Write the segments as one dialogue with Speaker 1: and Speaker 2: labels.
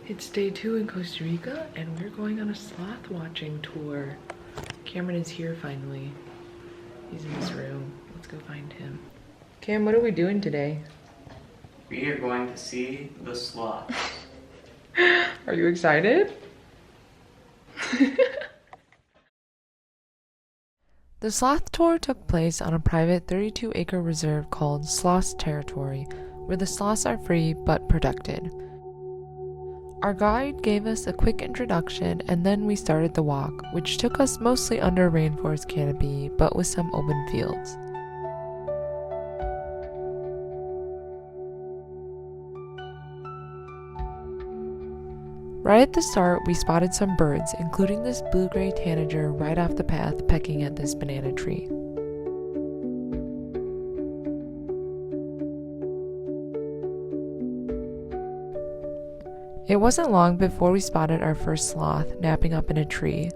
Speaker 1: It's day 2 in Costa Rica and we're going on a sloth watching tour. Cameron is here finally. He's in this room. Let's go find him. Cam, what are we doing today?
Speaker 2: We are going to see the sloths.
Speaker 1: Are you excited? The sloth tour took place on a private 32-acre reserve called Sloths Territory, where the sloths are free but protected. Our guide gave us a quick introduction and then we started the walk, which took us mostly under a rainforest canopy, but with some open fields. Right at the start, we spotted some birds, including this blue-gray tanager right off the path pecking at this banana tree. It wasn't long before we spotted our first sloth napping up in a tree.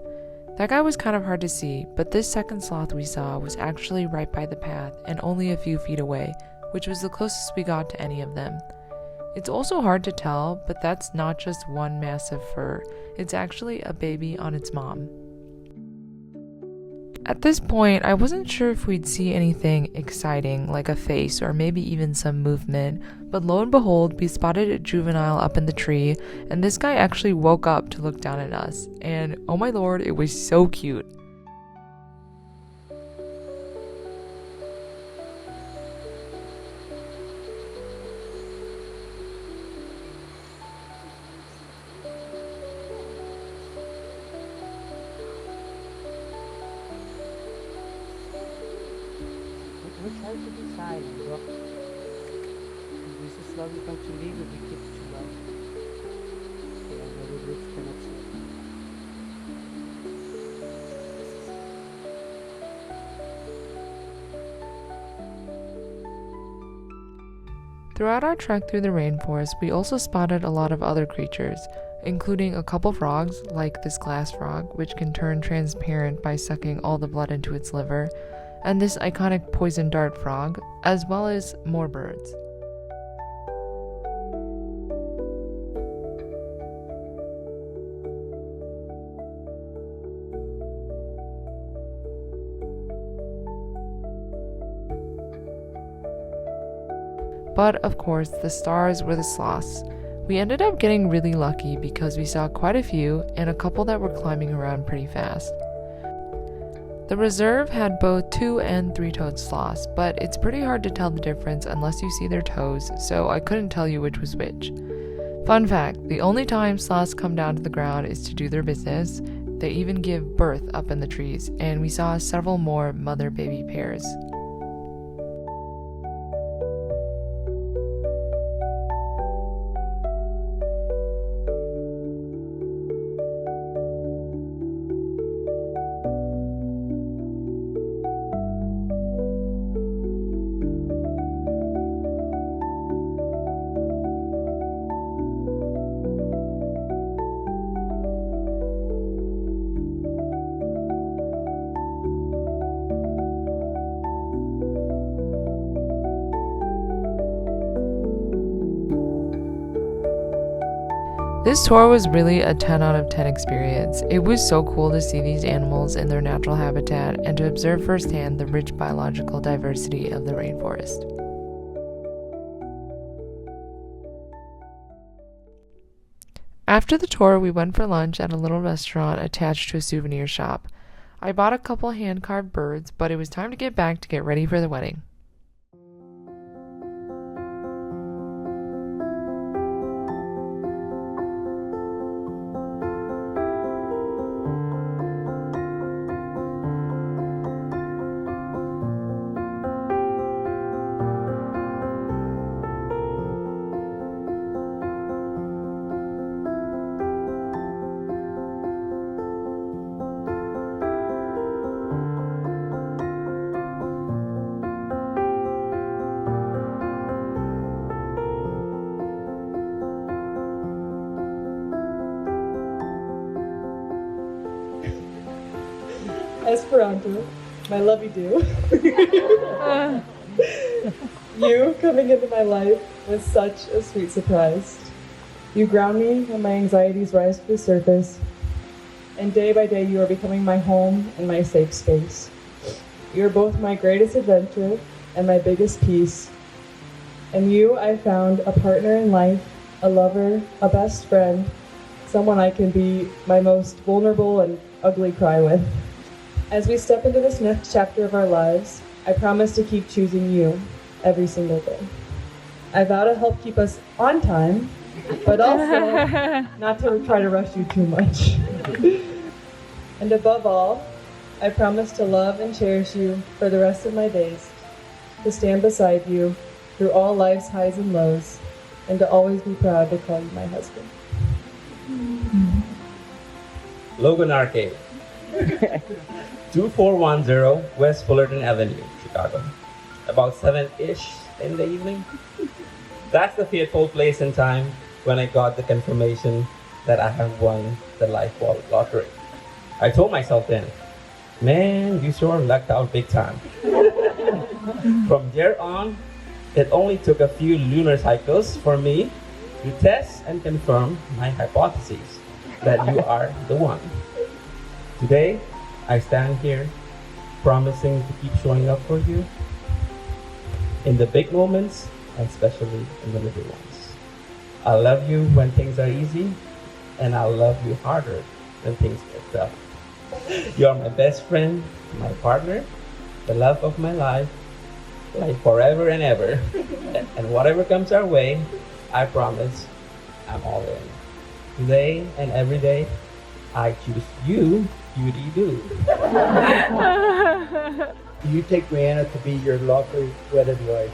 Speaker 1: That guy was kind of hard to see, but this second sloth we saw was actually right by the path and only a few feet away, which was the closest we got to any of them. It's also hard to tell, but that's not just one massive fur, it's actually a baby on its mom. At this point, I wasn't sure if we'd see anything exciting like a face or maybe even some movement, but lo and behold, we spotted a juvenile up in the tree, and this guy actually woke up to look down at us, and oh my lord, it was so cute.
Speaker 3: Which hard to decide, bro. This is love about to leave if we keep too long. Yeah, maybe this connection.
Speaker 1: Throughout our trek through the rainforest, we also spotted a lot of other creatures, including a couple frogs, like this glass frog, which can turn transparent by sucking all the blood into its liver, and this iconic poison dart frog, as well as more birds. But of course, the stars were the sloths. We ended up getting really lucky because we saw quite a few and a couple that were climbing around pretty fast. The reserve had both 2- and 3-toed sloths, but it's pretty hard to tell the difference unless you see their toes, so I couldn't tell you which was which. Fun fact, the only time sloths come down to the ground is to do their business. They even give birth up in the trees, and we saw several more mother-baby pairs. This tour was really a 10 out of 10 experience. It was so cool to see these animals in their natural habitat and to observe firsthand the rich biological diversity of the rainforest. After the tour, we went for lunch at a little restaurant attached to a souvenir shop. I bought a couple hand-carved birds, but it was time to get back to get ready for the wedding.
Speaker 4: Esperanto, my lovey-do. You coming into my life was such a sweet surprise. You ground me when my anxieties rise to the surface, and day by day you are becoming my home and my safe space. You are both my greatest adventure and my biggest peace. In you, I found a partner in life, a lover, a best friend, someone I can be my most vulnerable and ugly cry with. As we step into this next chapter of our lives, I promise to keep choosing you every single day. I vow to help keep us on time, but also not to try to rush you too much. And above all, I promise to love and cherish you for the rest of my days, to stand beside you through all life's highs and lows, and to always be proud to call you my husband.
Speaker 5: Logan Arcade, 2410 West Fullerton Avenue, Chicago. About 7-ish in the evening. That's the fateful place and time when I got the confirmation that I have won the life lottery. I told myself then, man, you sure lucked out big time. From there on, it only took a few lunar cycles for me to test and confirm my hypotheses that you are the one. Today, I stand here promising to keep showing up for you in the big moments, and especially in the little ones. I'll love you when things are easy, and I'll love you harder when things get tough. You are my best friend, my partner, the love of my life, like forever and ever. And whatever comes our way, I promise I'm all in. Today and every day, I choose you, beauty do.
Speaker 6: You take Rihanna to be your lawfully wedded wife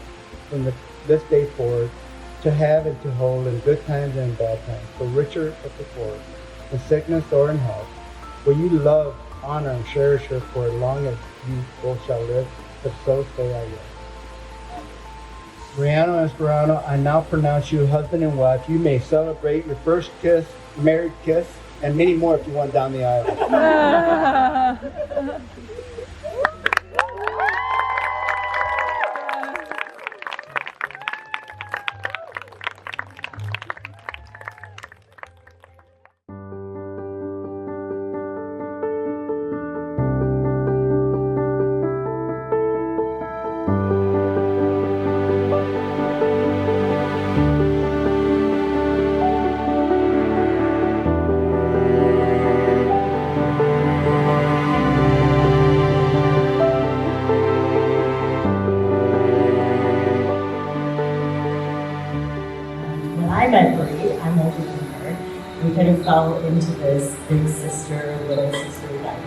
Speaker 6: from this day forward, to have and to hold in good times and in bad times, for richer or for poor, in sickness or in health. Will you love, honor, and cherish her for as long as you both shall live? If so, say I will. Rihanna and Esperano, I now pronounce you husband and wife. You may celebrate your first kiss, married kiss, and many more if you want down the aisle.
Speaker 7: When I met Bree, I'm older than her. We kind of fell into this big sister, little sister dynamic.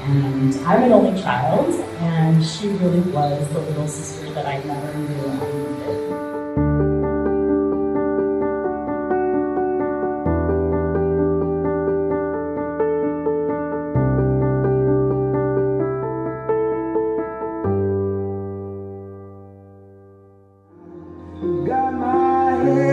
Speaker 7: And I'm an only child, and she really was the little sister that I never knew I needed.
Speaker 8: Got my head